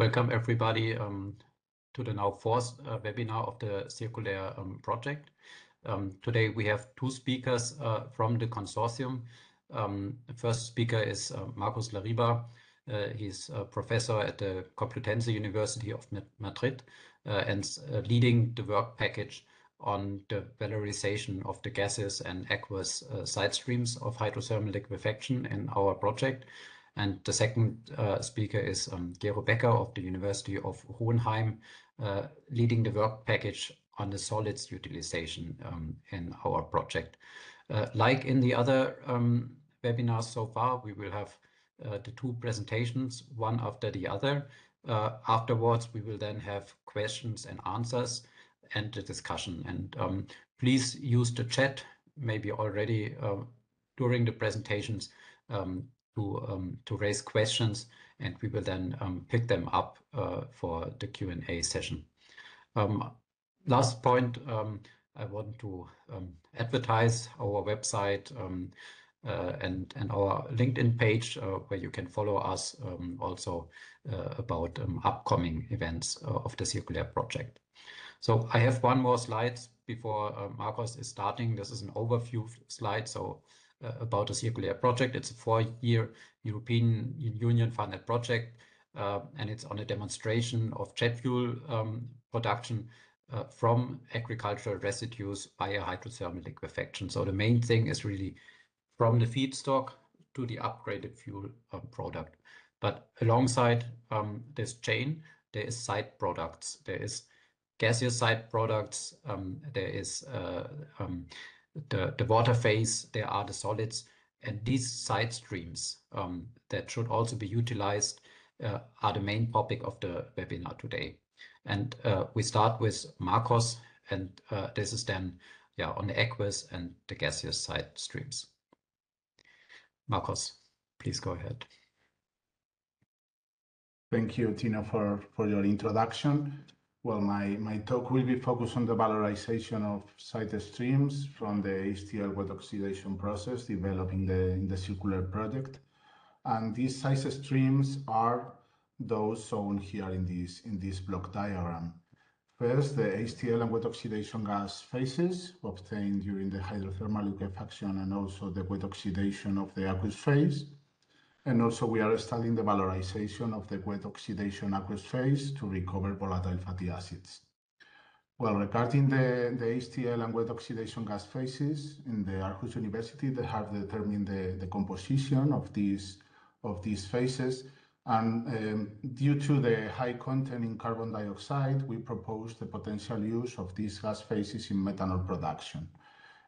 Welcome everybody to the now fourth webinar of the CIRCULAIR project. Today we have two speakers from the consortium. The first speaker is Marcos Larriba. He's a professor at the Complutense University of Madrid and leading the work package on the valorisation of the gases and aqueous side streams of hydrothermal liquefaction in our project. And the second speaker is Gero Becker of the University of Hohenheim, leading the work package on the solids utilization in our project. Like in the other webinars so far, we will have the two presentations, one after the other. Afterwards, we will then have questions and answers and the discussion. And please use the chat, maybe already during the presentations, to raise questions, and we will then pick them up for the Q&A session. Last point, I want to advertise our website and our LinkedIn page where you can follow us also about upcoming events of the CIRCULAIR project. So I have one more slide before Marcos is starting. This is an overview slide. So about the CIRCULAIR project. It's a 4-year European Union funded project, and it's on a demonstration of jet fuel production from agricultural residues via hydrothermal liquefaction. So the main thing is really from the feedstock to the upgraded fuel product. But alongside this chain, there is side products. There is gaseous side products. There is the water phase, there are the solids, and these side streams that should also be utilized are the main topic of the webinar today. And we start with Marcos, and this is then on the aqueous and the gaseous side streams. Marcos, please go ahead. Thank you, Tina, for your introduction. Well, my talk will be focused on the valorization of side streams from the HTL-WO oxidation process developed in the CIRCULAIR project. And these side streams are those shown here in this block diagram. First, the HTL and wet oxidation gas phases obtained during the hydrothermal liquefaction and also the wet oxidation of the aqueous phase. And also we are studying the valorization of the wet oxidation aqueous phase to recover volatile fatty acids. Well, regarding the HTL and wet oxidation gas phases in the Marcos University, they have determined the composition of these phases. And due to the high content in carbon dioxide, we propose the potential use of these gas phases in methanol production.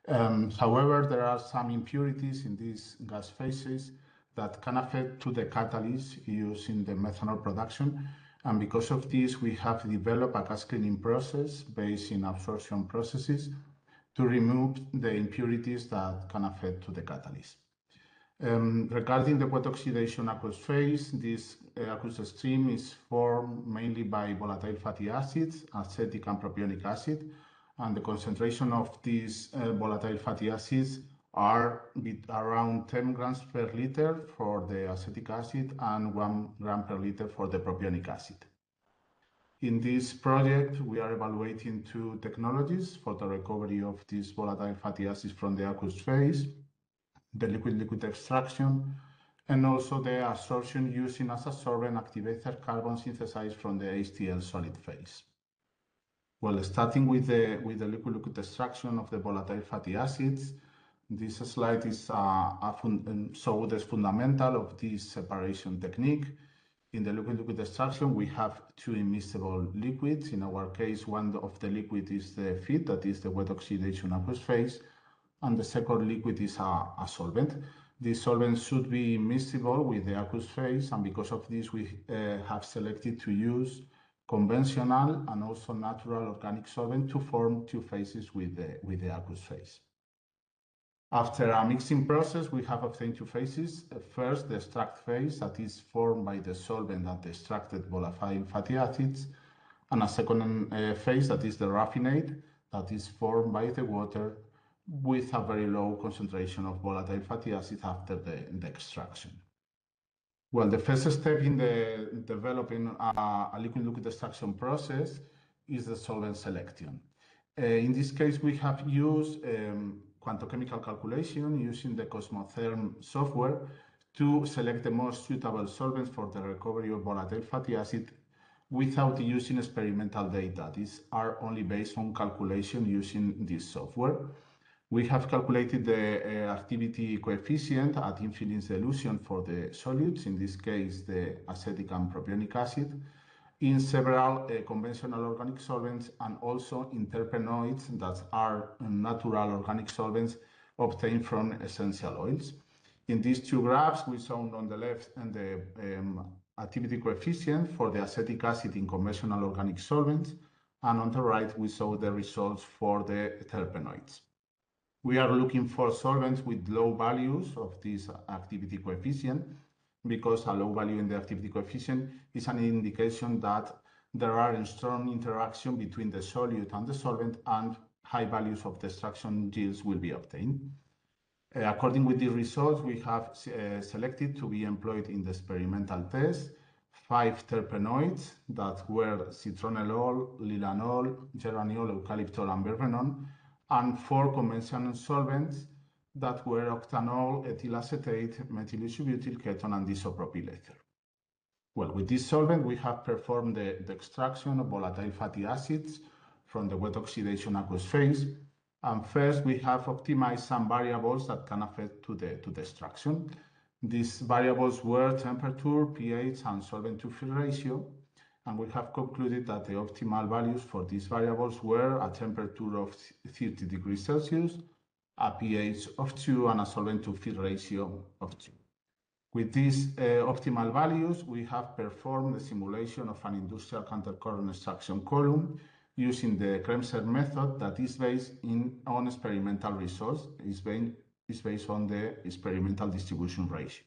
However, there are some impurities in these gas phases that can affect to the catalyst used in the methanol production. And because of this, we have developed a gas cleaning process based in absorption processes to remove the impurities that can affect to the catalyst. Regarding the wet oxidation aqueous phase, this aqueous stream is formed mainly by volatile fatty acids, acetic and propionic acid, and the concentration of these volatile fatty acids are around 10 grams per liter for the acetic acid and 1 gram per liter for the propionic acid. In this project, we are evaluating two technologies for the recovery of these volatile fatty acids from the aqueous phase, the liquid-liquid extraction, and also the absorption using as a sorbent activated carbon synthesized from the HTL solid phase. Well, starting with the liquid-liquid extraction of the volatile fatty acids, this slide is so the fundamental of this separation technique. In the liquid-liquid extraction, we have two immiscible liquids. In our case, one of the liquid is the feed, that is the wet oxidation aqueous phase, and the second liquid is a solvent. This solvent should be immiscible with the aqueous phase, and because of this, we have selected to use conventional and also natural organic solvent to form two phases with the aqueous phase. After a mixing process, we have obtained two phases. First, the extract phase that is formed by the solvent and the extracted volatile fatty acids, and a second phase that is the raffinate that is formed by the water with a very low concentration of volatile fatty acid after the extraction. Well, the first step in the developing a liquid extraction process is the solvent selection. In this case, we have used quantum chemical calculation using the Cosmotherm software to select the most suitable solvents for the recovery of volatile fatty acid without using experimental data. These are only based on calculation using this software. We have calculated the activity coefficient at infinite dilution for the solutes, in this case the acetic and propionic acid, in several conventional organic solvents and also in terpenoids that are natural organic solvents obtained from essential oils. In these two graphs, we saw on the left and the activity coefficient for the acetic acid in conventional organic solvents, and on the right, we saw the results for the terpenoids. We are looking for solvents with low values of this activity coefficient because a low value in the activity coefficient is an indication that there are a strong interaction between the solute and the solvent, and high values of the extraction yields will be obtained. According with the results, we have selected to be employed in the experimental test 5 terpenoids that were citronellol, lilanol, geraniol, eucalyptol, and verbenone, and 4 conventional solvents that were octanol, ethyl acetate, methyl isobutyl ketone, and isopropyl ether. Well, with this solvent, we have performed the extraction of volatile fatty acids from the wet oxidation aqueous phase. And first, we have optimized some variables that can affect to the extraction. These variables were temperature, pH, and solvent-to-feed ratio. And we have concluded that the optimal values for these variables were a temperature of 30 degrees Celsius, a pH of 2, and a solvent-to-feed ratio of 2. With these optimal values, we have performed the simulation of an industrial countercurrent extraction column using the Kremser method that is based on experimental results, is based on the experimental distribution ratio.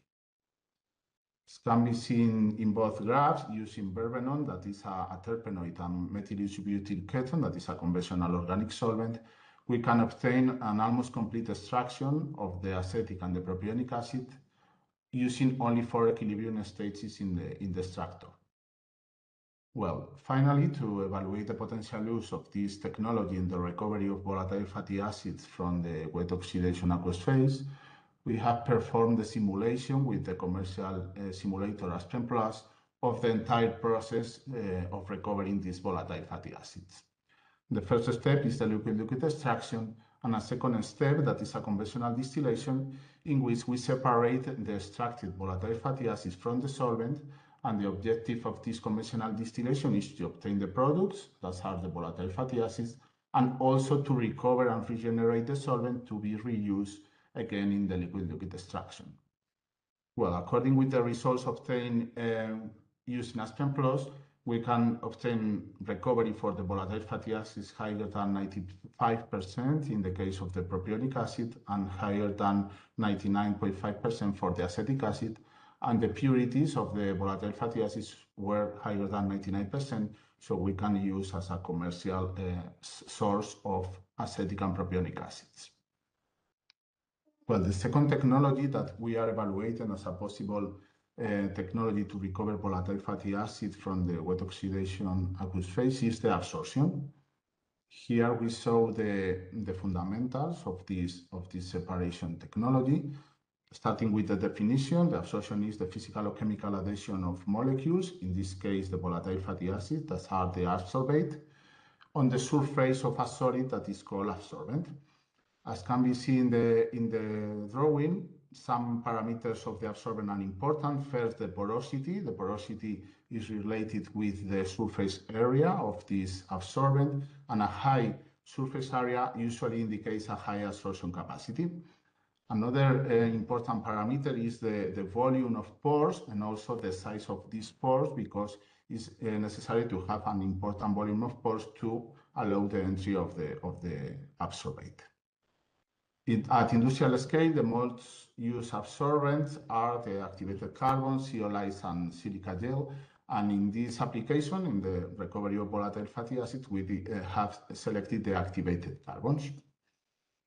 This can be seen in both graphs using verbenone, that is a terpenoid, and methyl isobutyl ketone, that is a conventional organic solvent. We can obtain an almost complete extraction of the acetic and the propionic acid using only 4 equilibrium stages in the extractor. Well, finally, to evaluate the potential use of this technology in the recovery of volatile fatty acids from the wet oxidation aqueous phase, we have performed the simulation with the commercial simulator Aspen Plus of the entire process of recovering these volatile fatty acids. The first step is the liquid extraction, and a second step that is a conventional distillation in which we separate the extracted volatile fatty acids from the solvent. And the objective of this conventional distillation is to obtain the products, that are the volatile fatty acids, and also to recover and regenerate the solvent to be reused again in the liquid extraction. Well, according with the results obtained using Aspen Plus, we can obtain recovery for the volatile fatty acids higher than 95% in the case of the propionic acid and higher than 99.5% for the acetic acid. And the purities of the volatile fatty acids were higher than 99%, so we can use as a commercial source of acetic and propionic acids. Well, the second technology that we are evaluating as a possible technology to recover volatile fatty acids from the wet oxidation aqueous phase is the absorption. Here we saw the fundamentals of this separation technology. Starting with the definition, the absorption is the physical or chemical adhesion of molecules, in this case the volatile fatty acids that are the adsorbate, on the surface of a solid that is called absorbent. As can be seen in the drawing, some parameters of the absorbent are important. First, the porosity. The porosity is related with the surface area of this absorbent, and a high surface area usually indicates a high absorption capacity. Another important parameter is the volume of pores and also the size of these pores, because it's necessary to have an important volume of pores to allow the entry of the absorbate. At industrial scale, the most used absorbents are the activated carbon, zeolites, and silica gel. And in this application, in the recovery of volatile fatty acids, we have selected the activated carbons.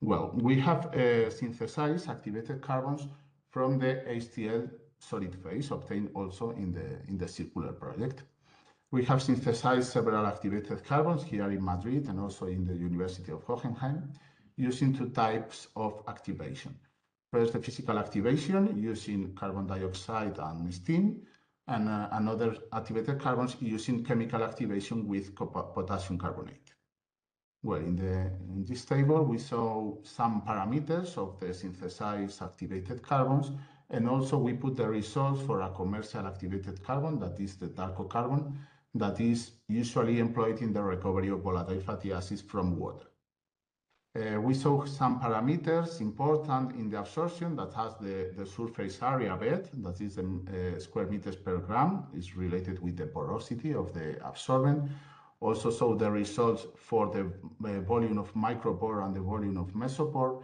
Well, we have synthesized activated carbons from the HTL solid phase obtained also in the circular project. We have synthesized several activated carbons here in Madrid and also in the University of Hohenheim using two types of activation. First, the physical activation using carbon dioxide and steam, and another activated carbons using chemical activation with potassium carbonate. Well, in this table, we saw some parameters of the synthesized activated carbons, and also we put the results for a commercial activated carbon, that is the dark carbon, that is usually employed in the recovery of volatile fatty acids from water. We saw some parameters important in the absorption that has the surface area bed, that is square meters per gram, is related with the porosity of the absorbent. Also saw the results for the volume of micropore and the volume of mesopore.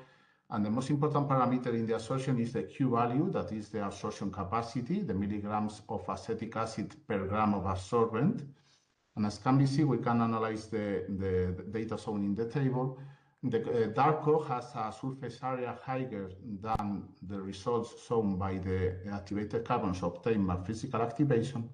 And the most important parameter in the absorption is the Q value, that is the absorption capacity, the milligrams of acetic acid per gram of absorbent. And as can be seen, we can analyze the data shown in the table. The Darko has a surface area higher than the results shown by the activated carbons obtained by physical activation,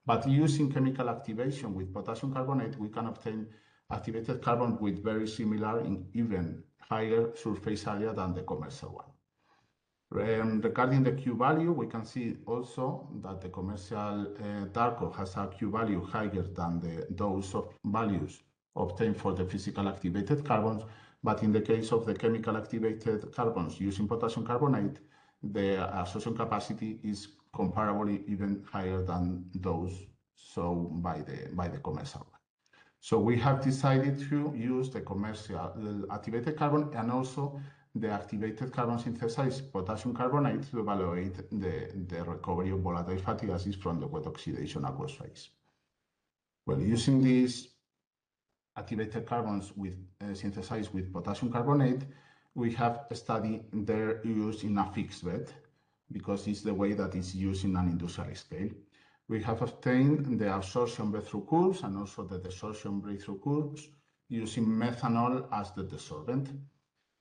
but using chemical activation with potassium carbonate, we can obtain activated carbon with very similar in even higher surface area than the commercial one. Regarding the Q value, we can see also that the commercial Darko has a Q value higher than those of values obtained for the physical activated carbons. But in the case of the chemical activated carbons using potassium carbonate, the absorption capacity is comparably even higher than those shown by the commercial one. So we have decided to use the commercial activated carbon and also the activated carbon synthesized potassium carbonate to evaluate the recovery of volatile fatty acids from the wet oxidation aqueous phase. Well, using these activated carbons synthesized with potassium carbonate, we have studied their use in a fixed bed because it's the way that is used in an industrial scale. We have obtained the absorption breakthrough curves and also the desorption breakthrough curves using methanol as the desorbent.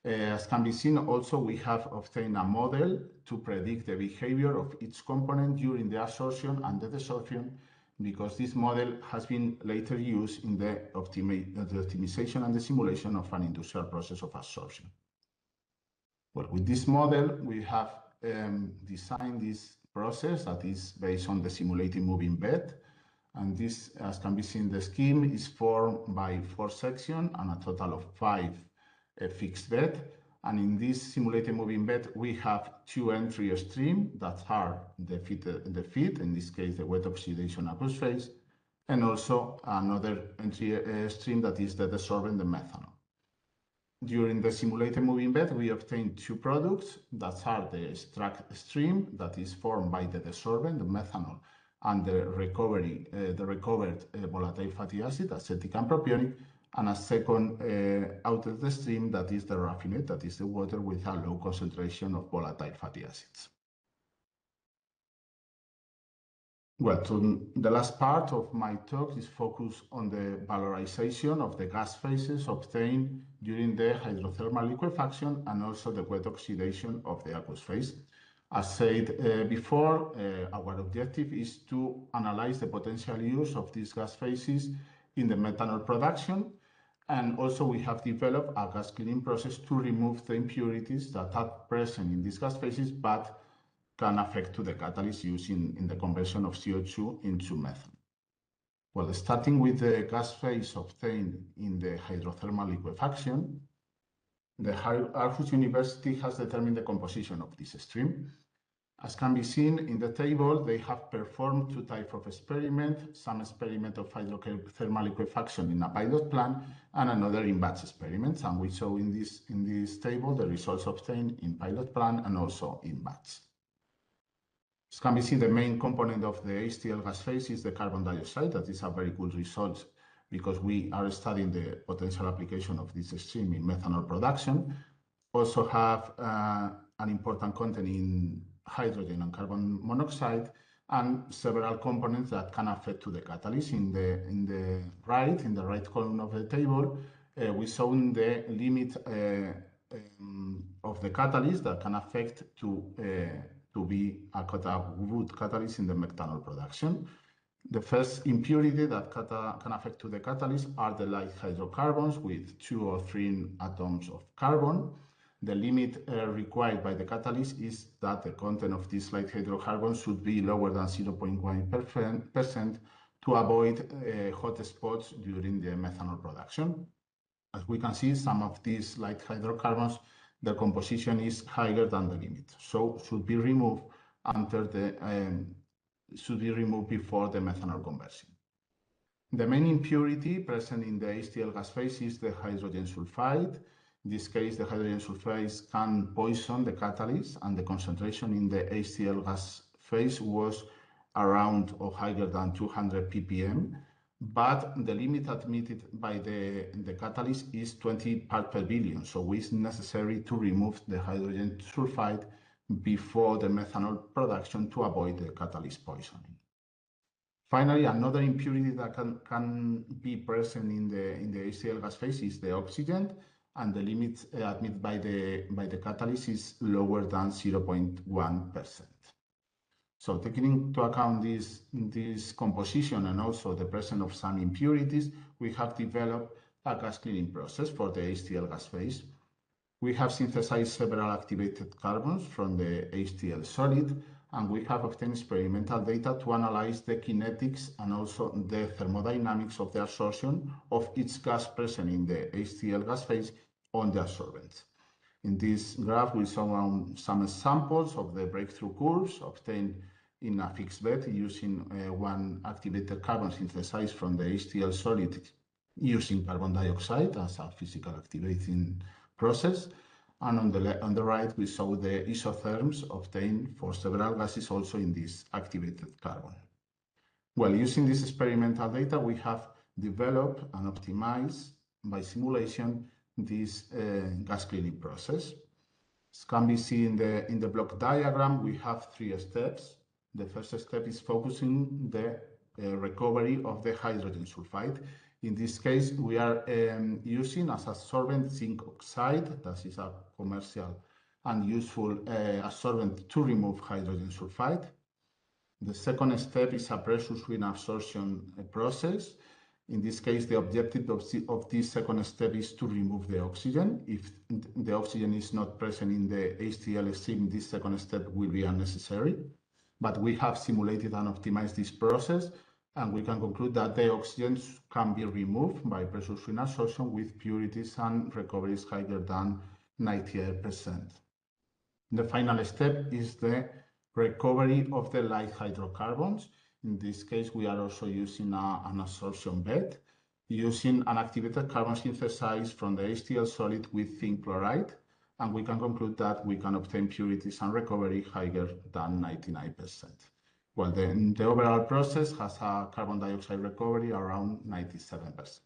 As can be seen, also we have obtained a model to predict the behavior of each component during the absorption and the desorption, because this model has been later used in the optimization and the simulation of an industrial process of absorption. Well, with this model, we have designed this process that is based on the simulated moving bed. And this, as can be seen in the scheme, is formed by 4 sections and a total of 5 fixed bed. And in this simulated moving bed, we have 2 entry streams that are the feed, in this case, the wet oxidation aqueous phase, and also another entry stream that is the desorbent, the methanol. During the simulated moving bed, we obtain 2 products that are the extract stream that is formed by the desorbent, the methanol, and the recovered volatile fatty acid, acetic and propionic, and a second outlet stream that is the raffinate, that is the water with a low concentration of volatile fatty acids. Well, the last part of my talk is focused on the valorization of the gas phases obtained during the hydrothermal liquefaction and also the wet oxidation of the aqueous phase. As said before, our objective is to analyze the potential use of these gas phases in the methanol production. And also we have developed a gas cleaning process to remove the impurities that are present in these gas phases but can affect to the catalyst used in the conversion of CO2 into methane. Well, starting with the gas phase obtained in the hydrothermal liquefaction, the Marcos University has determined the composition of this stream. As can be seen in the table, they have performed 2 types of experiments, some experiment of hydrothermal liquefaction in a pilot plant and another in batch experiments. And we show in this table the results obtained in pilot plant and also in batch. As can be seen, the main component of the HTL gas phase is the carbon dioxide. That is a very good result because we are studying the potential application of this stream in methanol production. Also have an important content in hydrogen and carbon monoxide, and several components that can affect to the catalyst. In the right column of the table, we show the limit of the catalyst that can affect to to be a good catalyst in the methanol production. The first impurity that can affect to the catalyst are the light hydrocarbons with 2 or 3 atoms of carbon. The limit required by the catalyst is that the content of these light hydrocarbons should be lower than 0.1% to avoid hot spots during the methanol production. As we can see, some of these light hydrocarbons, the composition is higher than the limit, so should be removed before the methanol conversion. The main impurity present in the HTL gas phase is the hydrogen sulfide. In this case, the hydrogen sulfide can poison the catalyst, and the concentration in the HTL gas phase was around or higher than 200 ppm, but the limit admitted by the catalyst is 20 parts per billion, so it's necessary to remove the hydrogen sulfide before the methanol production to avoid the catalyst poisoning. Finally, another impurity that can be present in the HTL gas phase is the oxygen, and the limit admitted by the catalyst is lower than 0.1%. So taking into account this composition and also the presence of some impurities, we have developed a gas cleaning process for the HTL gas phase. We have synthesized several activated carbons from the HTL solid, and we have obtained experimental data to analyze the kinetics and also the thermodynamics of the absorption of each gas present in the HTL gas phase on the absorbent. In this graph, we saw some examples of the breakthrough curves obtained in a fixed bed using one activated carbon synthesized from the HTL solid using carbon dioxide as a physical activating process. And on the right, we saw the isotherms obtained for several gases also in this activated carbon. Well, using this experimental data, we have developed and optimized by simulation this gas cleaning process. As can be seen in the block diagram, we have 3 steps. The first step is focusing the recovery of the hydrogen sulfide. In this case, we are using as absorbent zinc oxide. That is a commercial and useful absorbent to remove hydrogen sulfide. The second step is a pressure swing absorption process. In this case, the objective of this second step is to remove the oxygen. If the oxygen is not present in the HTL stream, this second step will be unnecessary. But we have simulated and optimized this process, and we can conclude that the oxygen can be removed by pressure swing absorption with purities and recoveries higher than 98%. The final step is the recovery of the light hydrocarbons. In this case, we are also using an absorption bed, using an activated carbon synthesized from the HTL solid with zinc chloride, and we can conclude that we can obtain purities and recovery higher than 99%. Well, the overall process has a carbon dioxide recovery around 97%.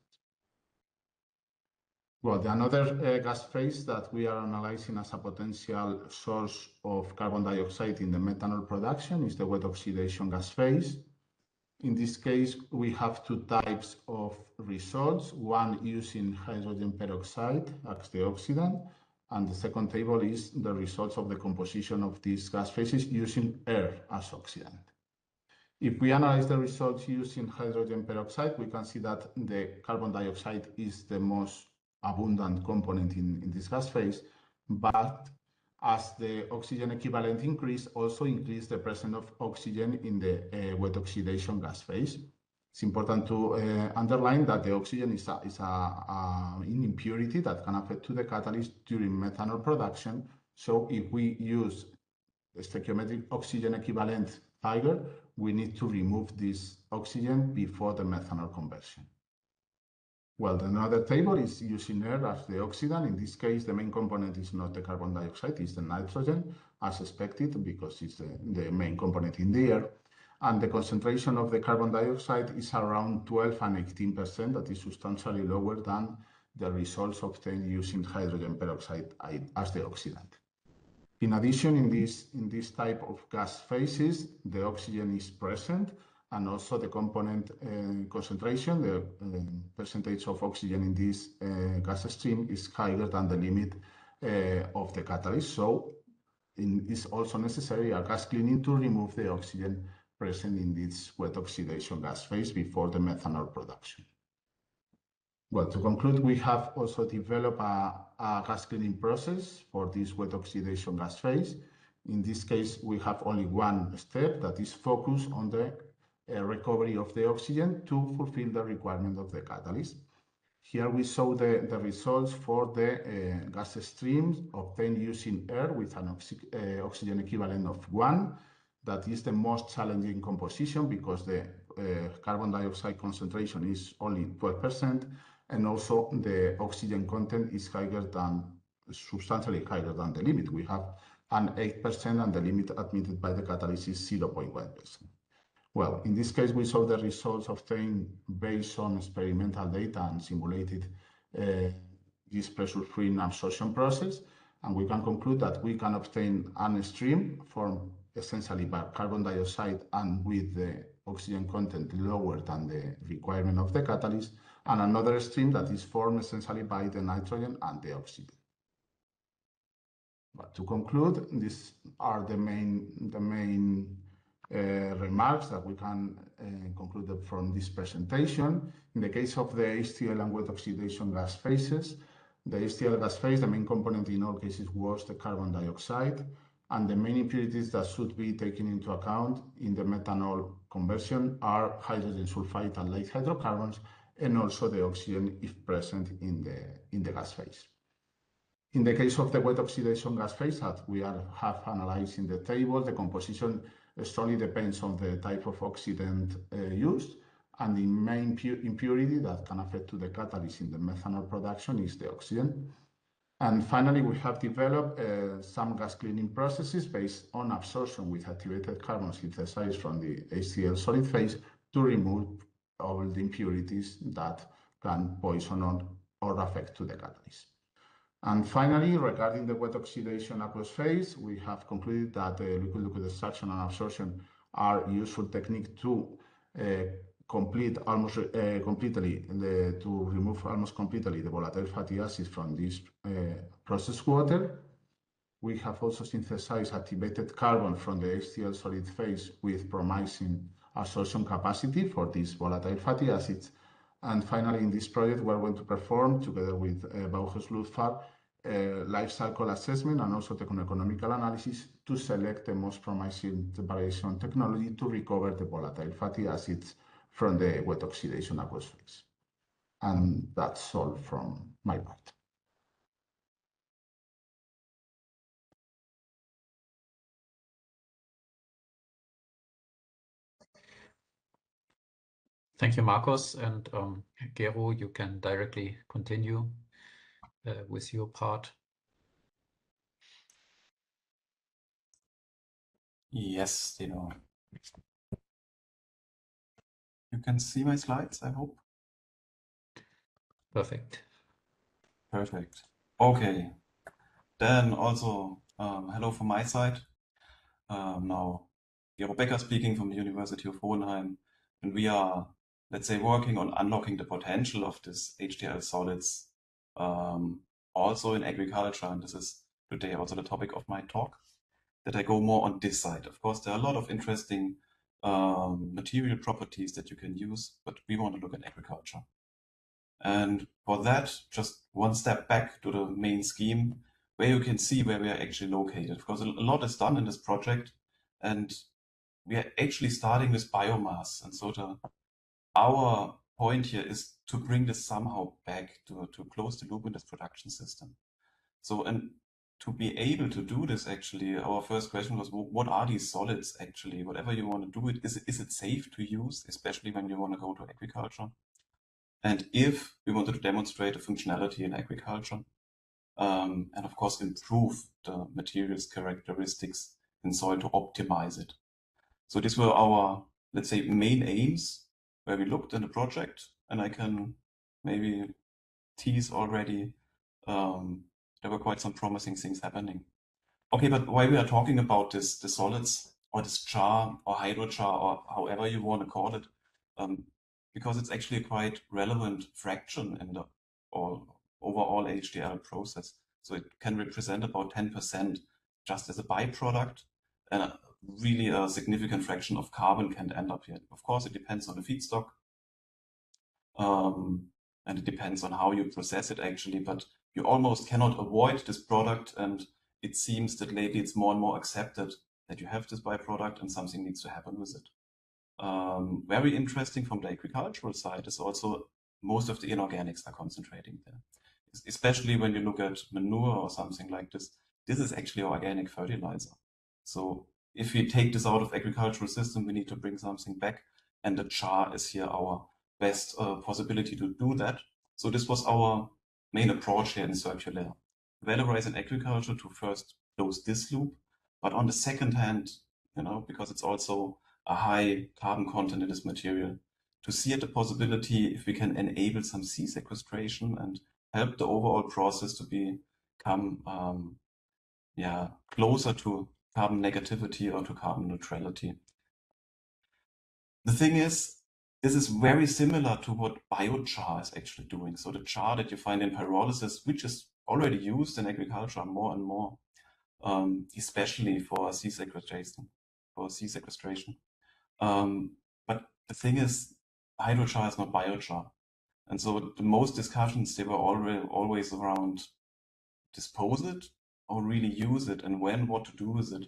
Well, another gas phase that we are analyzing as a potential source of carbon dioxide in the methanol production is the wet oxidation gas phase. In this case, we have 2 types of results, one using hydrogen peroxide as the oxidant, and the second table is the results of the composition of these gas phases using air as oxidant. If we analyze the results using hydrogen peroxide, we can see that the carbon dioxide is the most abundant component in this gas phase, but as the oxygen equivalent also increase the presence of oxygen in the wet oxidation gas phase. It's important to underline that the oxygen is an impurity that can affect to the catalyst during methanol production. So if we use the stoichiometric oxygen equivalent figure, we need to remove this oxygen before the methanol conversion. Well, another table is using air as the oxidant. In this case, the main component is not the carbon dioxide, it's the nitrogen, as expected, because it's the main component in the air. And the concentration of the carbon dioxide is around 12 and 18%, that is substantially lower than the results obtained using hydrogen peroxide as the oxidant. In addition, in this type of gas phases, the oxygen is present, and also the component concentration, the percentage of oxygen in this gas stream is higher than the limit of the catalyst. So is also necessary a gas cleaning to remove the oxygen present in this wet oxidation gas phase before the methanol production. Well, to conclude, we have also developed a gas cleaning process for this wet oxidation gas phase. In this case, we have only one step that is focused on the recovery of the oxygen to fulfill the requirement of the catalyst. Here we show the results for the gas streams obtained using air with an oxygen equivalent of 1. That is the most challenging composition because the carbon dioxide concentration is only 12%, and also the oxygen content is substantially higher than the limit. We have an 8%, and the limit admitted by the catalyst is 0.1%. Well, in this case, we saw the results obtained based on experimental data and simulated this pressure-free absorption process, and we can conclude that we can obtain a stream formed essentially by carbon dioxide and with the oxygen content lower than the requirement of the catalyst, and another stream that is formed essentially by the nitrogen and the oxygen. But to conclude, these are the main remarks that we can conclude from this presentation. In the case of the HTL and wet oxidation gas phases, the HTL gas phase, the main component in all cases was the carbon dioxide, and the main impurities that should be taken into account in the methanol conversion are hydrogen sulfide and light hydrocarbons, and also the oxygen if present in the gas phase. In the case of the wet oxidation gas phase that we have analyzed in the table, the composition strongly depends on the type of oxidant used, and the main impurity that can affect to the catalyst in the methanol production is the oxygen. And finally, we have developed some gas cleaning processes based on absorption with activated carbon synthesized from the HTL solid phase to remove all the impurities that can poison or affect to the catalyst. And finally, regarding the wet oxidation aqueous phase, we have concluded that liquid-liquid extraction and absorption are useful techniques to remove almost completely the volatile fatty acids from this processed water. We have also synthesized activated carbon from the HTL solid phase with promising absorption capacity for these volatile fatty acids. And finally, in this project, we're going to perform, together with Bauhaus Luftfahrt, life cycle assessment and also techno-economical analysis to select the most promising separation technology to recover the volatile fatty acids from the wet oxidation aqueous phase. And that's all from my part. Thank you, Marcos. And Gero, you can directly continue with your part. Yes, you can see my slides, I hope. Perfect. Perfect. Okay. Then also, hello from my side. Now, Gero Becker speaking from the University of Hohenheim, and we are, let's say, working on unlocking the potential of this HTL solids also in agriculture, and this is today also the topic of my talk, that I go more on this side. Of course, there are a lot of interesting material properties that you can use, but we want to look at agriculture. And for that, just one step back to the main scheme, where you can see where we are actually located. Of course, a lot is done in this project, and we are actually starting with biomass. And so our point here is to bring this somehow back to close the loop in this production system. So, and to be able to do this, actually, our first question was, what are these solids actually? Whatever you want to do, is it safe to use, especially when you want to go to agriculture? And if we wanted to demonstrate a functionality in agriculture, and of course improve the materials characteristics in soil to optimize it. So these were our, let's say, main aims where we looked in the project, and I can maybe tease already there were quite some promising things happening. Okay, but why we are talking about the solids or this char or hydrochar or however you want to call it, because it's actually a quite relevant fraction in the overall HTL process. So it can represent about 10% just as a byproduct, and really a significant fraction of carbon can end up here. Of course, it depends on the feedstock, and it depends on how you process it actually, but you almost cannot avoid this product, and it seems that lately it's more and more accepted that you have this byproduct and something needs to happen with it. Very interesting from the agricultural side is also most of the inorganics are concentrating there. Especially when you look at manure or something like this, this is actually organic fertilizer. So if we take this out of agricultural system, we need to bring something back, and the char is here our best possibility to do that. So this was our main approach here in circular. Valorize in agriculture to first close this loop, but on the second hand, because it's also a high carbon content in this material, to see at the possibility if we can enable some C sequestration and help the overall process to become closer to carbon negativity or to carbon neutrality. The thing is, this is very similar to what biochar is actually doing. So the char that you find in pyrolysis, which is already used in agriculture more and more, especially for C sequestration. But the thing is, hydrochar is not biochar. And so the most discussions, they were always around dispose it or really use it, and when, what to do with it.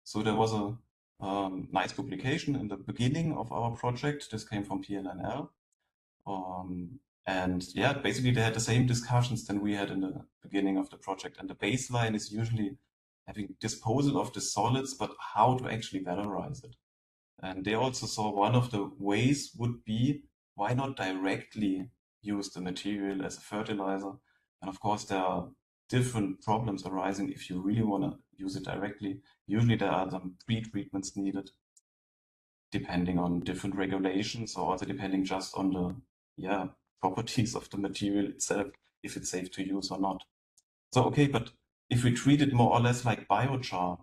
So there was a nice publication in the beginning of our project. This came from PNNL. And yeah, basically they had the same discussions than we had in the beginning of the project. And the baseline is usually having disposal of the solids, but how to actually valorize it. And they also saw one of the ways would be, why not directly use the material as a fertilizer? And of course, there are different problems arising if you really want to use it directly. Usually there are some pre-treatments needed, depending on different regulations, or also depending just on the properties of the material itself, if it's safe to use or not. So, okay, but if we treat it more or less like biochar,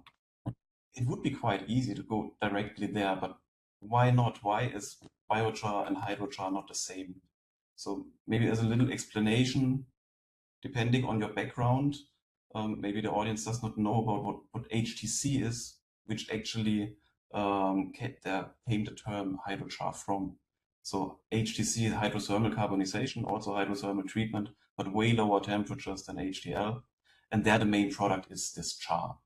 it would be quite easy to go directly there, but why not? Why is biochar and hydrochar not the same? So maybe as a little explanation, depending on your background, maybe the audience does not know about what HTC is, which actually there came the term hydrochar from. So HTC is hydrothermal carbonization, also hydrothermal treatment, but way lower temperatures than HTL. And there the main product is this char.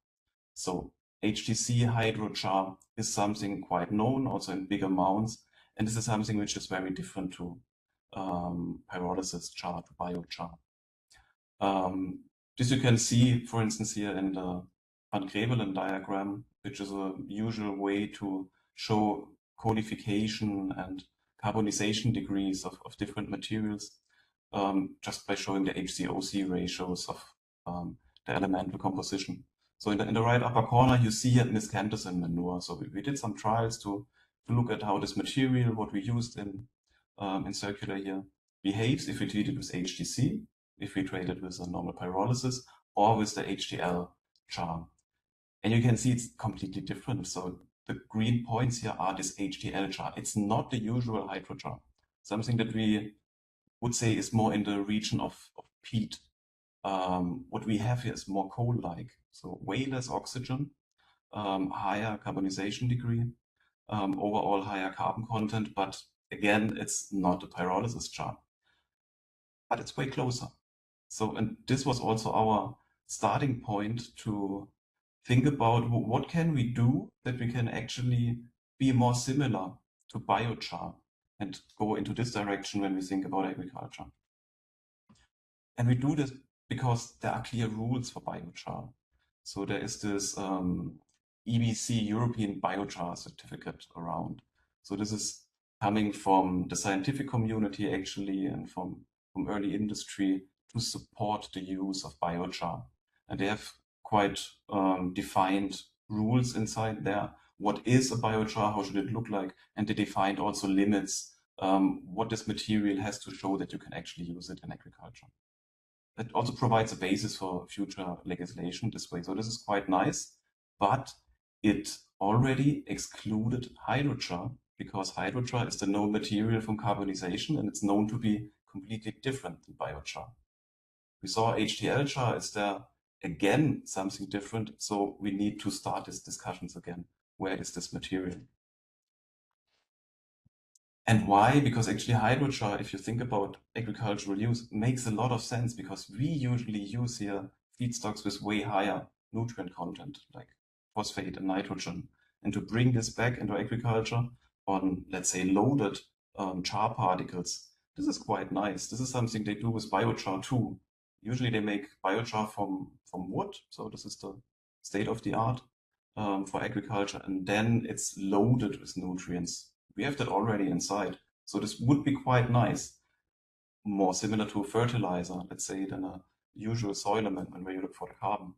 So HTC hydrochar is something quite known, also in big amounts. And this is something which is very different to pyrolysis char, to biochar. This you can see, for instance, here in the Van Grevelen diagram, which is a usual way to show codification and carbonization degrees of different materials, just by showing the HCO-C ratios of the elemental composition. So in the right upper corner, you see here miscanthus manure. So we did some trials to look at how this material, what we used in circular here, behaves if we treat it with HTC, if we treat it with a normal pyrolysis, or with the HTL char. And you can see it's completely different. So the green points here are this HTL char. It's not the usual hydrochar, something that we would say is more in the region of peat. What we have here is more coal-like, so way less oxygen, higher carbonization degree, overall higher carbon content, but again, it's not a pyrolysis char, but it's way closer. So, and this was also our starting point to think about what can we do that we can actually be more similar to biochar and go into this direction when we think about agriculture. And we do this because there are clear rules for biochar. So there is this EBC, European Biochar Certificate around. So this is coming from the scientific community actually, and from early industry to support the use of biochar. And they have quite defined rules inside there. What is a biochar? How should it look like? And they defined also limits, what this material has to show that you can actually use it in agriculture. That also provides a basis for future legislation this way. So this is quite nice, but it already excluded hydrochar, because hydrochar is the known material from carbonization, and it's known to be completely different than biochar. We saw HTL char is there again something different. So we need to start these discussions again. Where is this material? And why? Because actually hydrochar, if you think about agricultural use, makes a lot of sense, because we usually use here feedstocks with way higher nutrient content, like phosphate and nitrogen. And to bring this back into agriculture on, let's say, loaded char particles, this is quite nice. This is something they do with biochar too. Usually they make biochar from wood, so this is the state of the art for agriculture, and then it's loaded with nutrients. We have that already inside. So this would be quite nice, more similar to a fertilizer, let's say, than a usual soil amendment where you look for the carbon.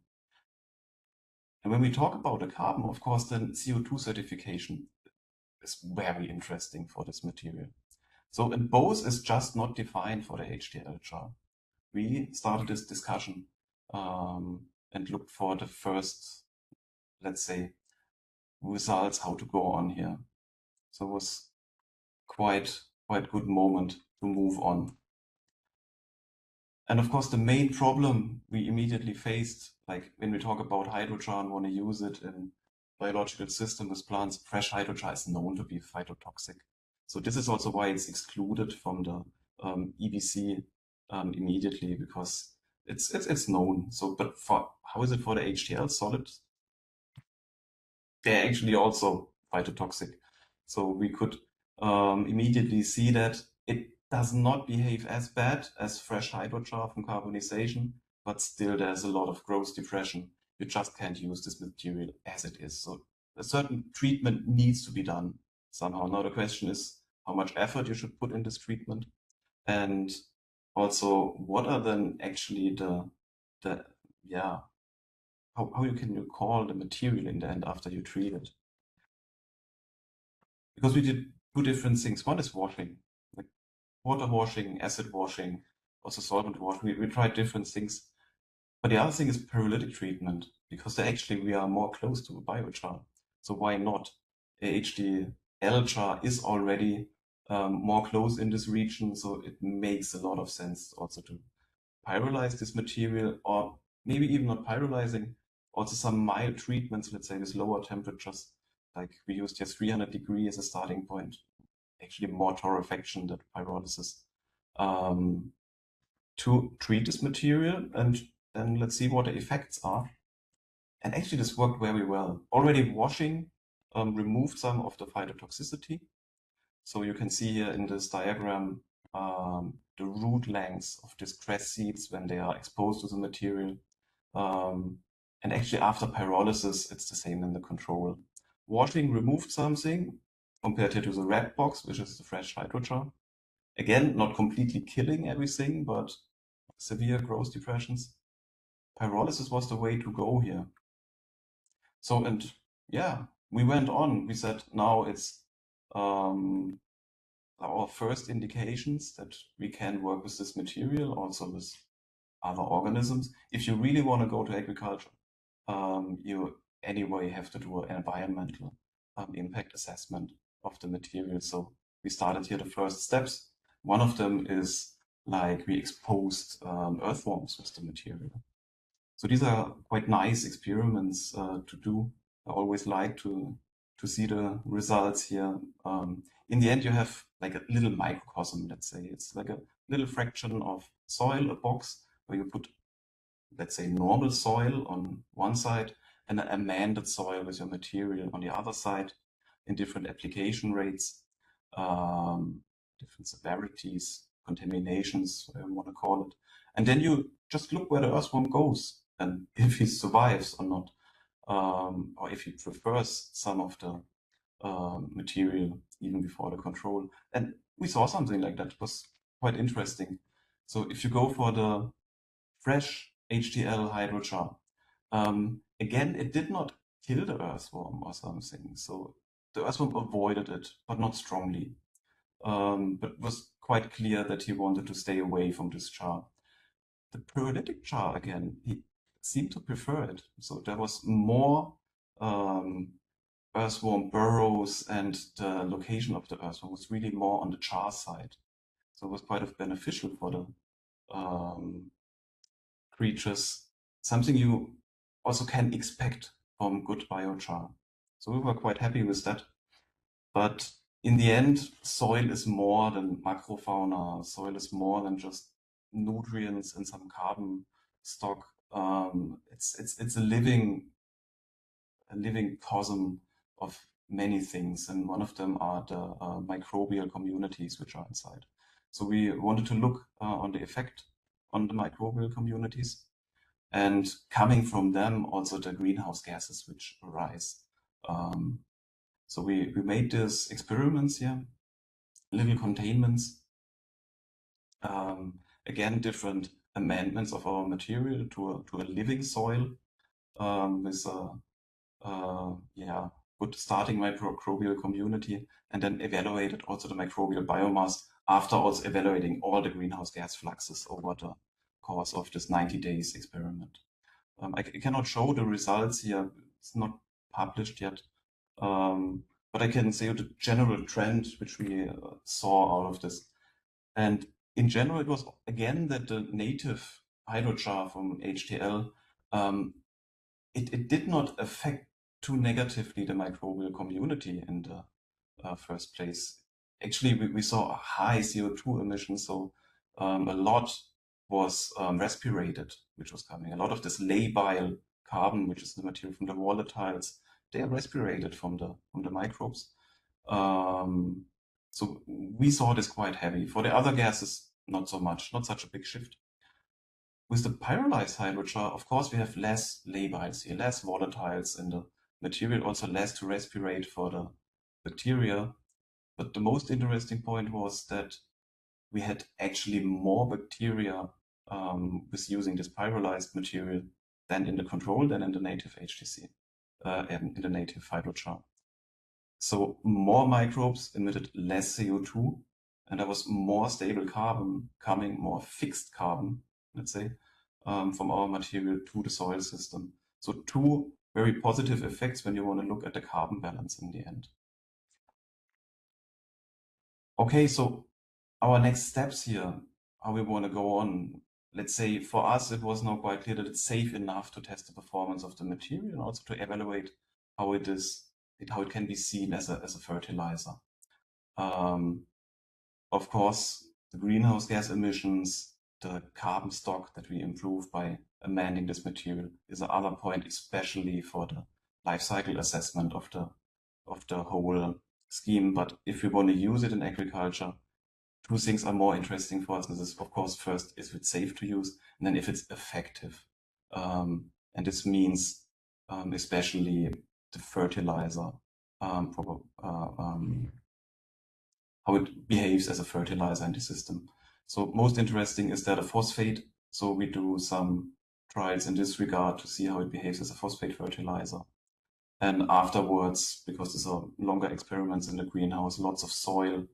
And when we talk about the carbon, of course, then CO2 certification is very interesting for this material. So, and both is just not defined for the HTL char. We started this discussion and looked for the first, let's say, results, how to go on here. So it was quite good moment to move on. And of course, the main problem we immediately faced, like when we talk about hydrochar and want to use it in biological systems with plants, fresh hydrochar is known to be phytotoxic. So this is also why it's excluded from the EBC immediately, because it's known. So, but for how is it for the HTL solids? They're actually also phytotoxic. So we could immediately see that it does not behave as bad as fresh hydrochar from carbonization, but still there's a lot of gross depression. You just can't use this material as it is. So a certain treatment needs to be done somehow. Now the question is how much effort you should put in this treatment, and also what are then actually the how you can call the material in the end after you treat it. Because we did two different things. One is washing, like water washing, acid washing, also solvent washing. We tried different things. But the other thing is pyrolytic treatment, because actually we are more close to a biochar. So why not? A HTL char is already more close in this region, so it makes a lot of sense also to pyrolyze this material, or maybe even not pyrolyzing, also some mild treatments, let's say with lower temperatures. Like we used here 300 degrees as a starting point, actually more torrefaction than pyrolysis, to treat this material, and then let's see what the effects are. And actually this worked very well. Already washing removed some of the phytotoxicity. So you can see here in this diagram the root lengths of these grass seeds when they are exposed to the material. And actually after pyrolysis, it's the same in the control. Washing removed something compared to the red box, which is the fresh hydrochar. Again, not completely killing everything, but severe gross depressions. Pyrolysis was the way to go here. So, and yeah, we went on. We said now it's our first indications that we can work with this material, also with other organisms. If you really want to go to agriculture, you anyway have to do an environmental impact assessment of the material. So we started here the first steps. One of them is like we exposed earthworms with the material. So these are quite nice experiments to do. I always like to see the results here. In the end, you have like a little microcosm, let's say. It's like a little fraction of soil, a box where you put, let's say, normal soil on one side and an amended soil with your material on the other side in different application rates, different severities, contaminations, whatever you want to call it. And then you just look where the earthworm goes and if he survives or not, or if he prefers some of the material even before the control. And we saw something like that. It was quite interesting. So if you go for the fresh HTL hydrochar, again, it did not kill the earthworm or something. So the earthworm avoided it, but not strongly. But it was quite clear that he wanted to stay away from this char. The pyrolytic char, again, he seemed to prefer it. So there was more earthworm burrows, and the location of the earthworm was really more on the char side. So it was quite beneficial for the creatures something you also can expect from good biochar. So we were quite happy with that. But in the end, soil is more than macrofauna. Soil is more than just nutrients and some carbon stock. It's a living cosm of many things, and one of them are the microbial communities which are inside. So we wanted to look on the effect on the microbial communities, and coming from them also the greenhouse gases which arise. So we made these experiments here, little containments, again different amendments of our material to a living soil with a good starting microbial community, and then evaluated also the microbial biomass after also evaluating all the greenhouse gas fluxes over the course of this 90 days experiment. I cannot show the results here, it's not published yet, but I can say the general trend which we saw out of this. And in general, it was again that the native hydrochar from HTL, it did not affect too negatively the microbial community in the first place. Actually, we saw a high CO2 emission, so a lot was respirated, which was coming. A lot of this labile carbon, which is the material from the volatiles, they are respirated from the microbes. So we saw this quite heavy. For the other gases, not so much, not such a big shift. With the pyrolyzed hydrochar, of course, we have less labiles here, less volatiles in the material, also less to respirate for the bacteria. But the most interesting point was that we had actually more bacteria with using this pyrolyzed material than in the control, than in the native HTC, in the native hydrochar. So more microbes emitted less CO2, and there was more stable carbon coming, more fixed carbon, let's say, from our material to the soil system. So two very positive effects when you want to look at the carbon balance in the end. Okay, so our next steps here, how we want to go on. Let's say for us, it was now quite clear that it's safe enough to test the performance of the material and also to evaluate how it can be seen as a fertilizer. Of course, the greenhouse gas emissions, the carbon stock that we improve by amending this material is another point, especially for the life cycle assessment of the whole scheme. But if we want to use it in agriculture, two things are more interesting for us. This is, of course, first, if it's safe to use, and then if it's effective. And this means especially the fertilizer, how it behaves as a fertilizer in the system. So most interesting is that a phosphate. So we do some trials in this regard to see how it behaves as a phosphate fertilizer. And afterwards, because these are longer experiments in the greenhouse, lots of soil,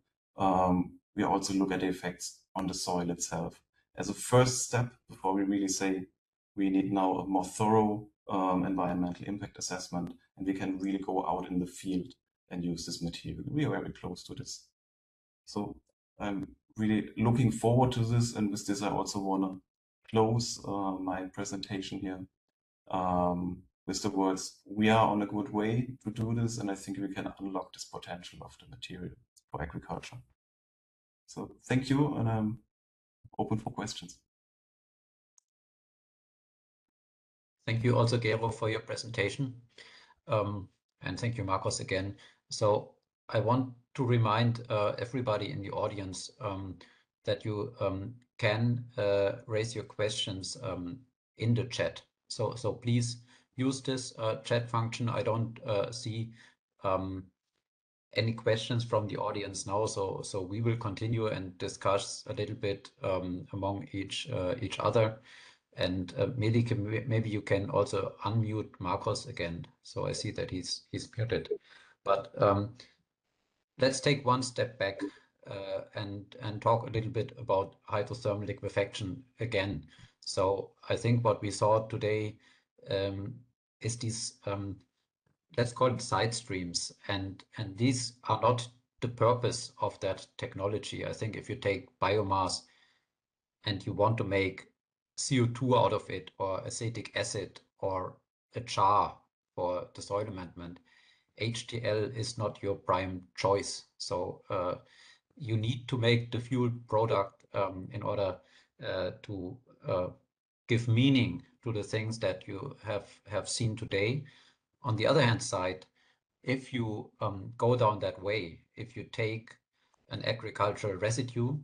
we also look at the effects on the soil itself. As a first step, before we really say we need now a more thorough environmental impact assessment, and we can really go out in the field and use this material. We are very close to this. So I'm really looking forward to this, and with this I also want to close my presentation here with the words, we are on a good way to do this, and I think we can unlock this potential of the material for agriculture. So thank you, and I'm open for questions. Thank you also, Gero, for your presentation. And thank you, Marcos, again. So I want to remind everybody in the audience that you can raise your questions in the chat. So please use this chat function. I don't see any questions from the audience now, so we will continue and discuss a little bit among each other. And maybe you can also unmute Marcos again. So I see that he's muted. But let's take one step back and talk a little bit about hydrothermal liquefaction again. So I think what we saw today is these let's call it side streams, and these are not the purpose of that technology. I think if you take biomass and you want to make CO2 out of it, or acetic acid, or a char for the soil amendment, HTL is not your prime choice. So you need to make the fuel product in order to give meaning to the things that you have seen today. On the other hand side, if you go down that way, if you take an agricultural residue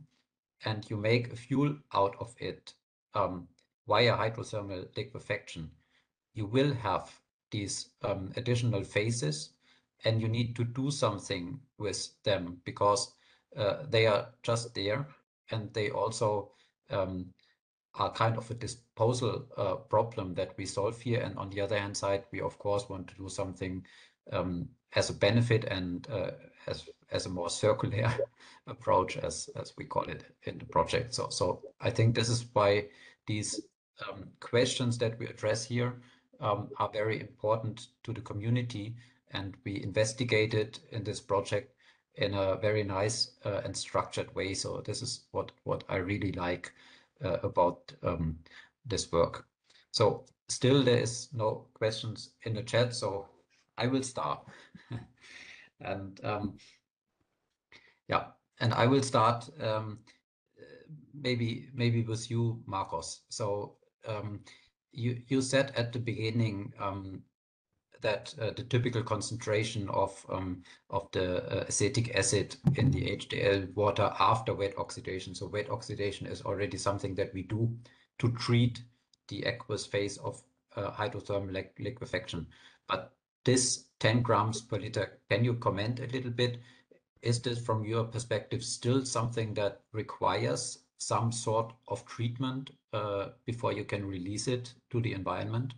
and you make a fuel out of it via hydrothermal liquefaction, you will have these additional phases, and you need to do something with them, because they are just there, and they also are kind of a disposal problem that we solve here. And on the other hand side, we of course want to do something as a benefit and as a more circular approach, as we call it in the project. So I think this is why these questions that we address here are very important to the community, and we investigated in this project in a very nice and structured way. So this is what I really like about this work. So still there is no questions in the chat, so I will start. And yeah, and I will start maybe with you, Marcos. So you said at the beginning that the typical concentration of the acetic acid in the HTL water after wet oxidation. So wet oxidation is already something that we do to treat the aqueous phase of hydrothermal liquefaction. But this 10 grams per liter, can you comment a little bit? Is this, from your perspective, still something that requires some sort of treatment before you can release it to the environment?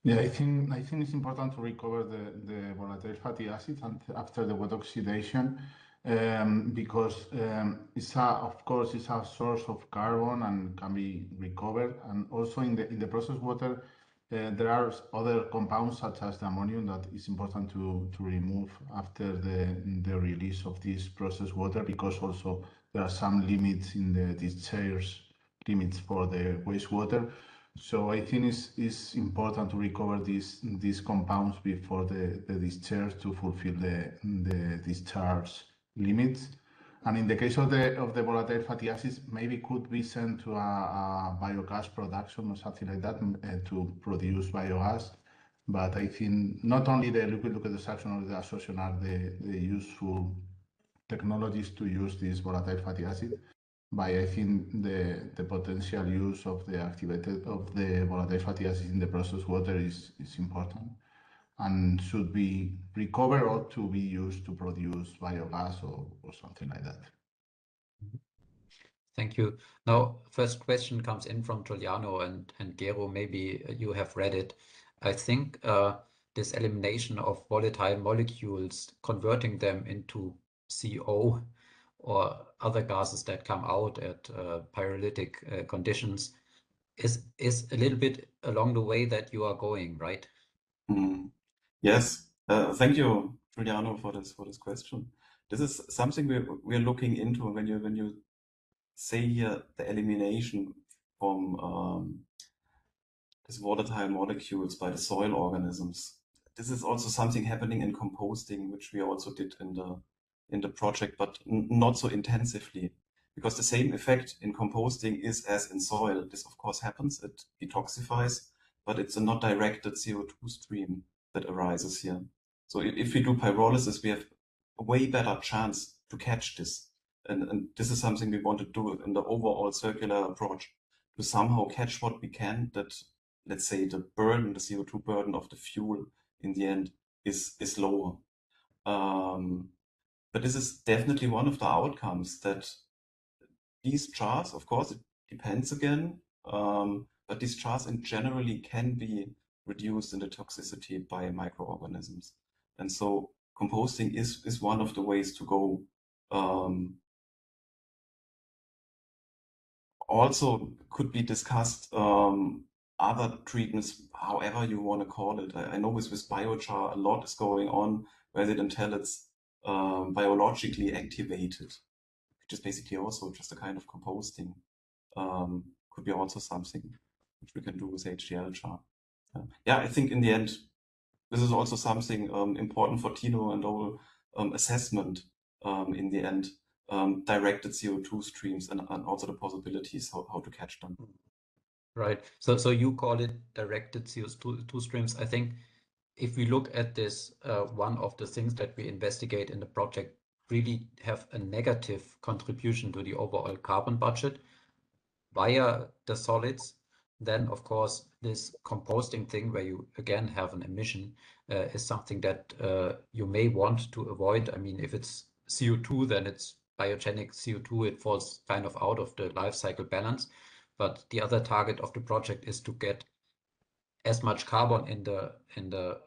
Yeah, I think it's important to recover the volatile fatty acid after the wet oxidation, because of course it's a source of carbon and can be recovered. And also in the process water, there are other compounds such as the ammonium that is important to remove after the release of this process water, because also there are some limits in the discharge limits for the wastewater. So I think it's important to recover these compounds before the discharge to fulfill the discharge limits. And in the case of the volatile fatty acids, maybe could be sent to a biogas production or something like that to produce biogas. But I think not only the liquid extraction or the adsorption are the useful technologies to use this volatile fatty acid. But I think the potential use of the volatile fatty acids in the process water is important and should be recovered or to be used to produce biogas or something like that. Thank you. Now, first question comes in from Giuliano and Gero. Maybe you have read it. I think this elimination of volatile molecules, converting them into CO or other gases that come out at pyrolytic conditions, is a little bit along the way that you are going, right? Yes. Thank you, Giuliano, for this question. This is something we're looking into when you say here the elimination from these volatile molecules by the soil organisms. This is also something happening in composting, which we also did in the project, but not so intensively, because the same effect in composting is as in soil. This of course happens, it detoxifies, but it's a not directed CO2 stream that arises here. So if we do pyrolysis, we have a way better chance to catch this. And this is something we want to do in the overall circular approach, to somehow catch what we can, that, let's say, the CO2 burden of the fuel in the end is lower. But this is definitely one of the outcomes, that these chars, of course, it depends again, but these chars in generally can be reduced in the toxicity by microorganisms. And so composting is one of the ways to go. Also could be discussed other treatments, however you want to call it. I know with biochar a lot is going on, where they don't tell it's biologically activated, which is basically also just a kind of composting could be also something which we can do with HTL-char. Yeah, I think in the end, this is also something important for Tino and our assessment in the end, directed CO2 streams and also the possibilities how to catch them. Right. So you call it directed CO2 streams. I think if we look at this, one of the things that we investigate in the project really have a negative contribution to the overall carbon budget via the solids, then of course this composting thing where you again have an emission is something that you may want to avoid. I mean, if it's CO2, then it's biogenic CO2, it falls kind of out of the life cycle balance. But the other target of the project is to get as much carbon in the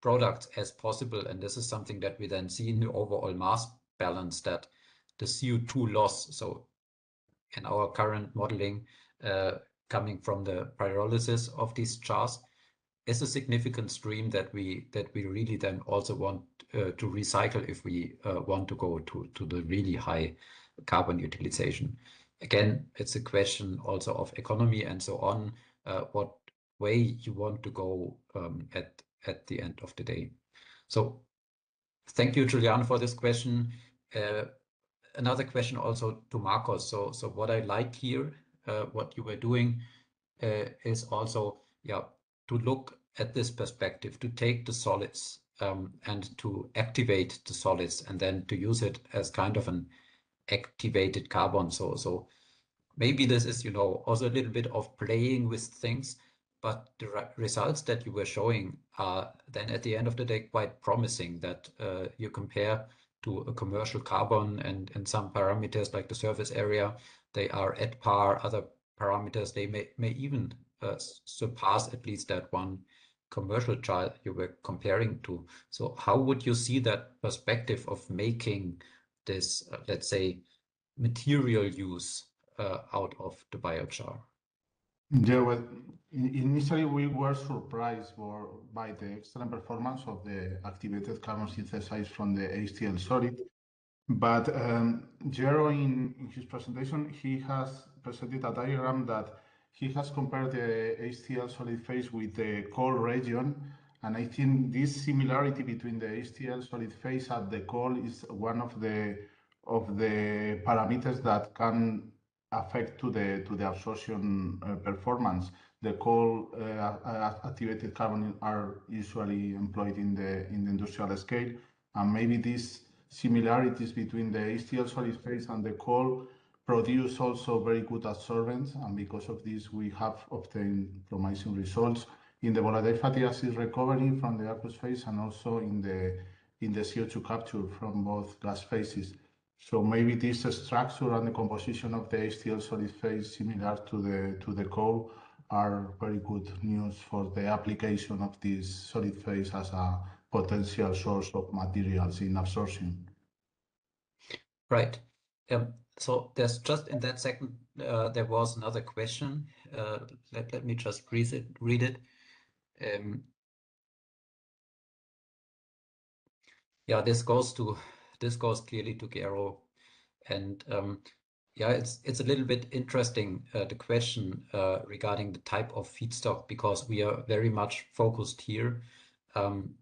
products as possible. And this is something that we then see in the overall mass balance, that the CO2 loss, so in our current modeling, coming from the pyrolysis of these chars, is a significant stream that we really then also want to recycle if we want to go to the really high carbon utilization. Again, it's a question also of economy and so on, what way you want to go at the end of the day. So thank you, Julian, for this question. Another question also to Marcos. So what I like here, what you were doing is also, to look at this perspective, to take the solids and to activate the solids and then to use it as kind of an activated carbon. So maybe this is, also a little bit of playing with things, but the results that you were showing are then at the end of the day quite promising, that you compare to a commercial carbon and some parameters like the surface area, they are at par. Other parameters, they may even surpass at least that one commercial char you were comparing to. So how would you see that perspective of making this, let's say, material use out of the biochar? Yeah, well, initially we were surprised by the excellent performance of the activated carbon synthesized from the HTL solid. But Gero, in his presentation, he has presented a diagram that he has compared the HTL solid phase with the cold region. And I think this similarity between the HTL solid phase and the cold is one of the parameters that can affect to the absorption performance. The cold activated carbon are usually employed in the industrial scale, and maybe these similarities between the HTL solid phase and the cold produce also very good absorbance, and because of this we have obtained promising results in the volatile fatty acid recovery from the aqueous phase and also in the CO2 capture from both gas phases. So maybe this structure and the composition of the HTL solid phase similar to the coal are very good news for the application of this solid phase as a potential source of materials in absorption. Right. So there's just in that second, there was another question. Let me just read it. Yeah, this goes clearly to Gero, and yeah, it's a little bit interesting, the question regarding the type of feedstock, because we are very much focused here on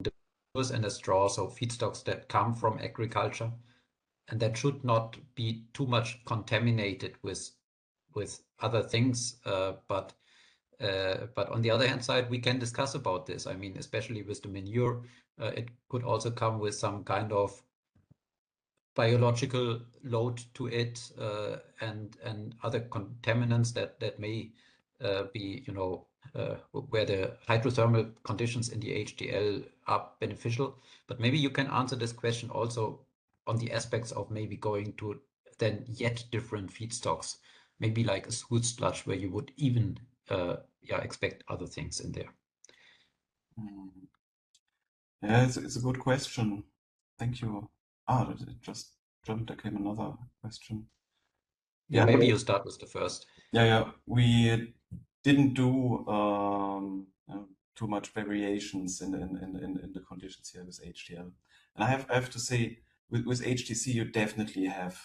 the wood and the straw, so feedstocks that come from agriculture, and that should not be too much contaminated with other things. But on the other hand side, we can discuss about this. I mean, especially with the manure, it could also come with some kind of biological load to it, and other contaminants that may be, where the hydrothermal conditions in the HTL are beneficial. But maybe you can answer this question also on the aspects of maybe going to then yet different feedstocks, maybe like a smooth sludge where you would even expect other things in there. Yeah, it's a good question. Thank you. It just jumped. There came another question. Yeah, maybe you start with the first. Yeah. We didn't do too much variations in the conditions here with HTL, and I have to say with HTC you definitely have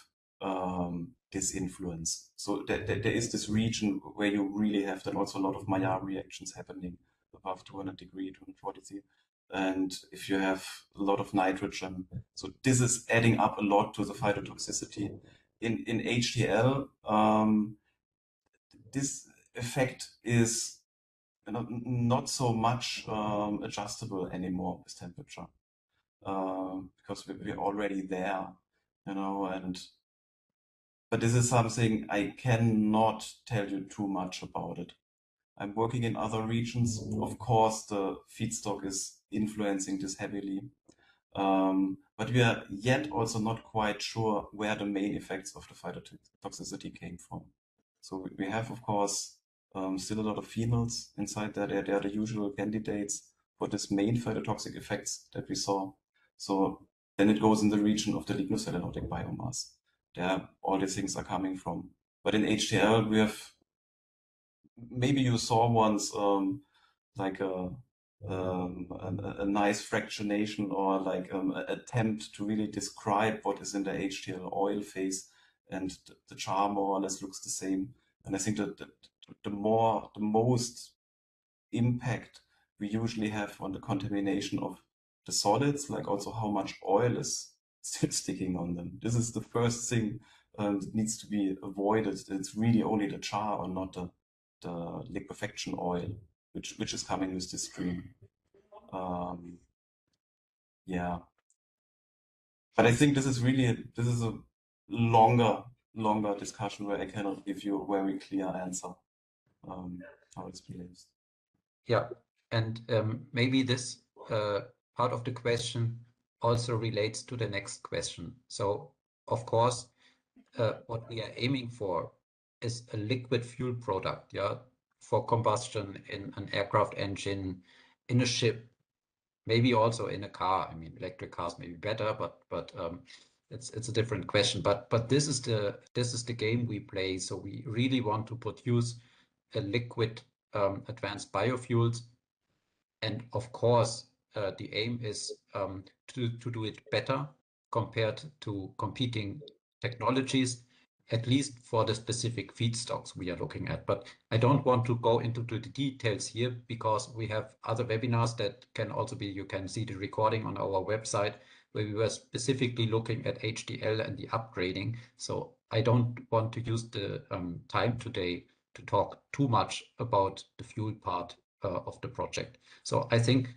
this influence. So there is this region where you really have then also a lot of Maillard reactions happening above 200 degree, 240 C. And if you have a lot of nitrogen, so this is adding up a lot to the phytotoxicity. In HTL, this effect is not so much adjustable anymore with temperature, because we're already there, but this is something I cannot tell you too much about it. I'm working in other regions. Of course, the feedstock is influencing this heavily. But we are yet also not quite sure where the main effects of the phytotoxicity came from. So we have, of course, still a lot of phenols inside there. They are the usual candidates for this main phytotoxic effects that we saw. So then it goes in the region of the lignocellulosic biomass. There, all these things are coming from. But in HTL, we have, maybe you saw once like a nice fractionation or like an attempt to really describe what is in the HTL oil phase, and the char more or less looks the same. And I think that the most impact we usually have on the contamination of the solids, like also how much oil is still sticking on them. This is the first thing that needs to be avoided. It's really only the char or not the liquefaction oil, which is coming with this stream. Yeah, but I think this is a longer discussion where I cannot give you a very clear answer how it's behaved. Yeah, and maybe this part of the question also relates to the next question. So, of course, what we are aiming for is a liquid fuel product, yeah, for combustion in an aircraft engine, in a ship, maybe also in a car. I mean, electric cars may be better, but it's a different question. But this is the game we play. So we really want to produce a liquid advanced biofuels, and of course the aim is to do it better compared to competing technologies, at least for the specific feedstocks we are looking at. But I don't want to go into the details here, because we have other webinars that can also be, you can see the recording on our website, where we were specifically looking at HTL and the upgrading. So I don't want to use the time today to talk too much about the fuel part of the project. So I think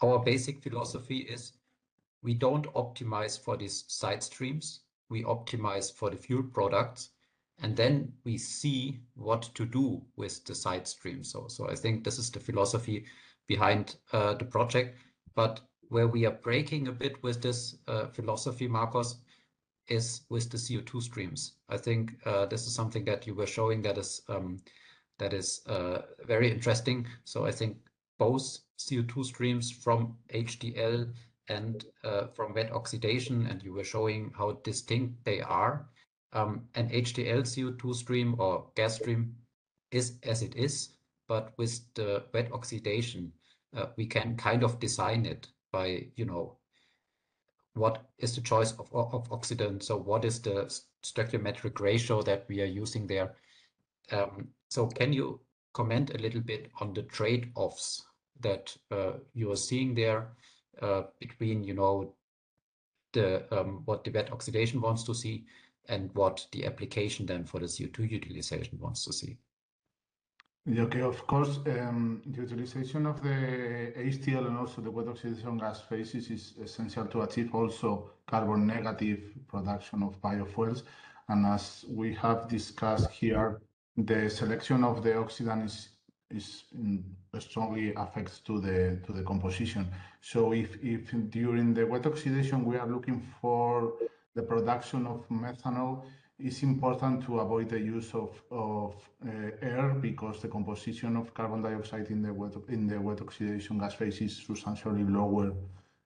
our basic philosophy is we don't optimize for these side streams. We optimize for the fuel products, and then we see what to do with the side streams. So I think this is the philosophy behind the project. But where we are breaking a bit with this philosophy, Marcos, is with the CO2 streams. I think this is something that you were showing that is very interesting. So I think both CO2 streams from HTL and from wet oxidation, and you were showing how distinct they are. An HTL CO2 stream or gas stream is as it is, but with the wet oxidation, we can kind of design it by, what is the choice of oxidant? So what is the stoichiometric ratio that we are using there? So can you comment a little bit on the trade-offs that you are seeing there between, what the wet oxidation wants to see and what the application then for the CO2 utilization wants to see? Okay, of course, the utilization of the HTL and also the wet oxidation gas phases is essential to achieve also carbon negative production of biofuels. And as we have discussed here, the selection of the oxidant is strongly affects to the composition. So if during the wet oxidation we are looking for the production of methanol, it's important to avoid the use of air, because the composition of carbon dioxide in the wet oxidation gas phase is substantially lower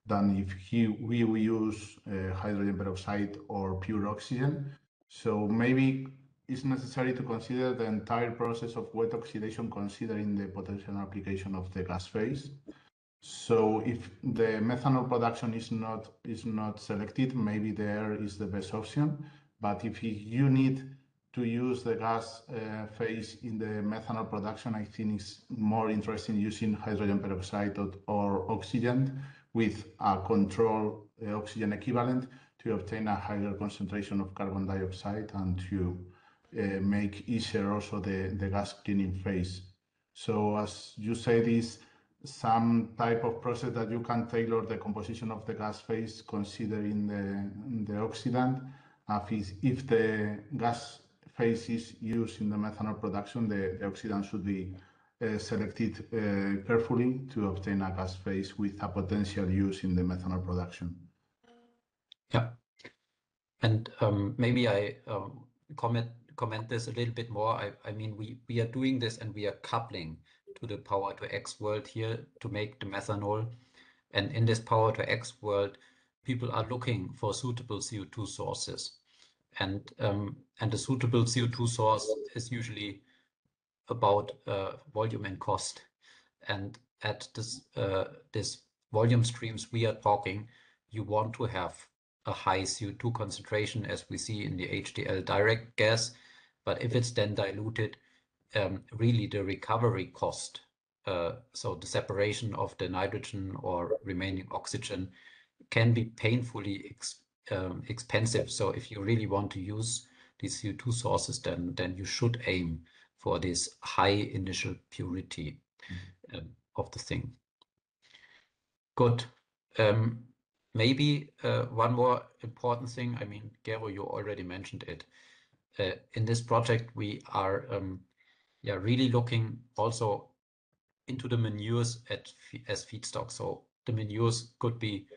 than if we use hydrogen peroxide or pure oxygen. So maybe it's necessary to consider the entire process of wet oxidation, considering the potential application of the gas phase. So if the methanol production is not selected, maybe the air is the best option. But if you need to use the gas phase in the methanol production, I think it's more interesting using hydrogen peroxide or oxygen with a control oxygen equivalent to obtain a higher concentration of carbon dioxide and to make easier also the gas cleaning phase. So as you said, is some type of process that you can tailor the composition of the gas phase considering the oxidant. If the gas phase is used in the methanol production, the oxidant should be selected carefully to obtain a gas phase with a potential use in the methanol production. Yeah, and maybe I comment this a little bit more. I mean, we are doing this and we are coupling to the power to X world here to make the methanol. And in this power to X world, people are looking for suitable CO2 sources. And the suitable CO2 source is usually about volume and cost. And at this volume streams we are talking, you want to have a high CO2 concentration as we see in the HTL direct gas. But if it's then diluted, really the recovery cost, so the separation of the nitrogen or remaining oxygen, can be painfully expensive. So if you really want to use these CO2 sources, then you should aim for this high initial purity of the thing. Good. Maybe one more important thing. I mean, Gero, you already mentioned it. In this project, we are really looking also into the manures as feedstock. So the manures could be,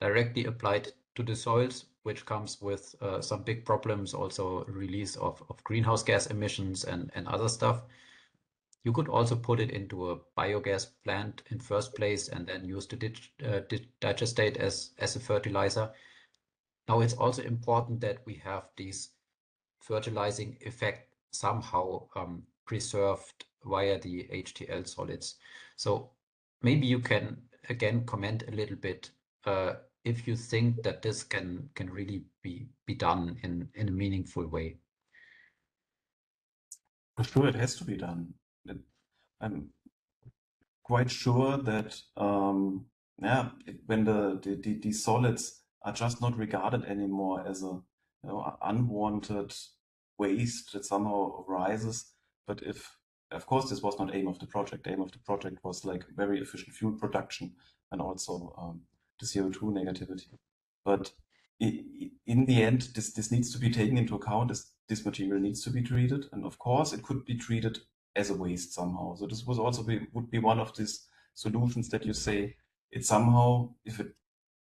directly applied to the soils, which comes with some big problems, also release of greenhouse gas emissions and other stuff. You could also put it into a biogas plant in first place and then use the digestate as a fertilizer. Now it's also important that we have these fertilizing effect somehow preserved via the HTL solids. So maybe you can again comment a little bit if you think that this can really be done in a meaningful way. For sure, it has to be done. I'm quite sure that when these solids are just not regarded anymore as a unwanted waste that somehow arises, but if, of course, this was not aim of the project. The aim of the project was like very efficient fuel production and also the CO2 negativity. But in the end, this needs to be taken into account. This material needs to be treated, and of course, it could be treated as a waste somehow. So this was also would be one of these solutions that you say it somehow, if it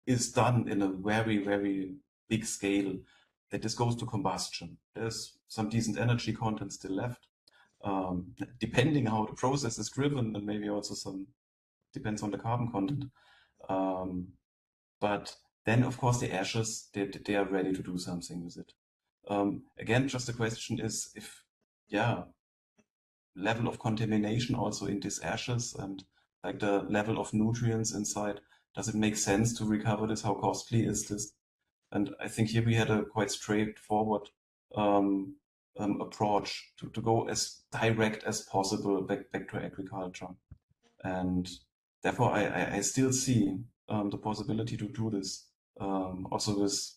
is done in a very, very big scale, that this goes to combustion. There's some decent energy content still left, depending how the process is driven, and maybe also some depends on the carbon content. But then, of course, the ashes, they are ready to do something with it. Again, just the question is if, level of contamination also in these ashes and like the level of nutrients inside, does it make sense to recover this? How costly is this? And I think here we had a quite straightforward approach to go as direct as possible back to agriculture. And therefore, I still see the possibility to do this also with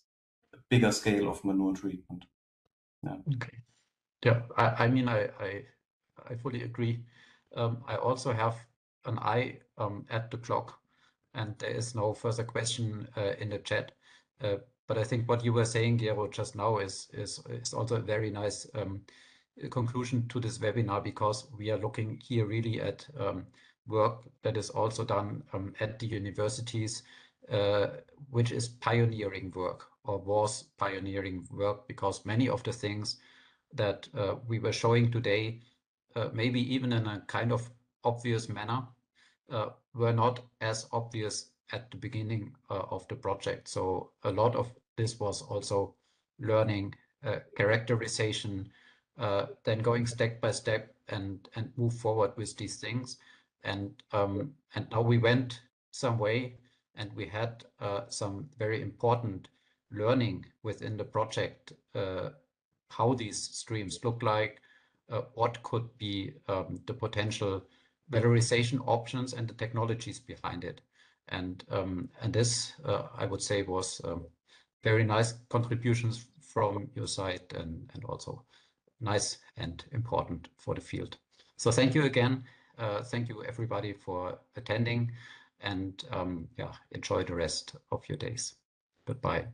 a bigger scale of manure treatment. Yeah. Okay. Yeah, I mean, I fully agree. I also have an eye at the clock, and there is no further question in the chat. But I think what you were saying, Gero, just now is also a very nice conclusion to this webinar, because we are looking here really at work that is also done at the universities, which is pioneering work or was pioneering work, because many of the things that we were showing today, maybe even in a kind of obvious manner, were not as obvious at the beginning of the project. So a lot of this was also learning, characterization, then going step by step and move forward with these things. And now we went some way, and we had some very important learning within the project how these streams look like, what could be the potential valorization options and the technologies behind it. And this, I would say, was very nice contributions from your side, and also nice and important for the field. So thank you again. Thank you everybody for attending, and yeah, enjoy the rest of your days. Goodbye.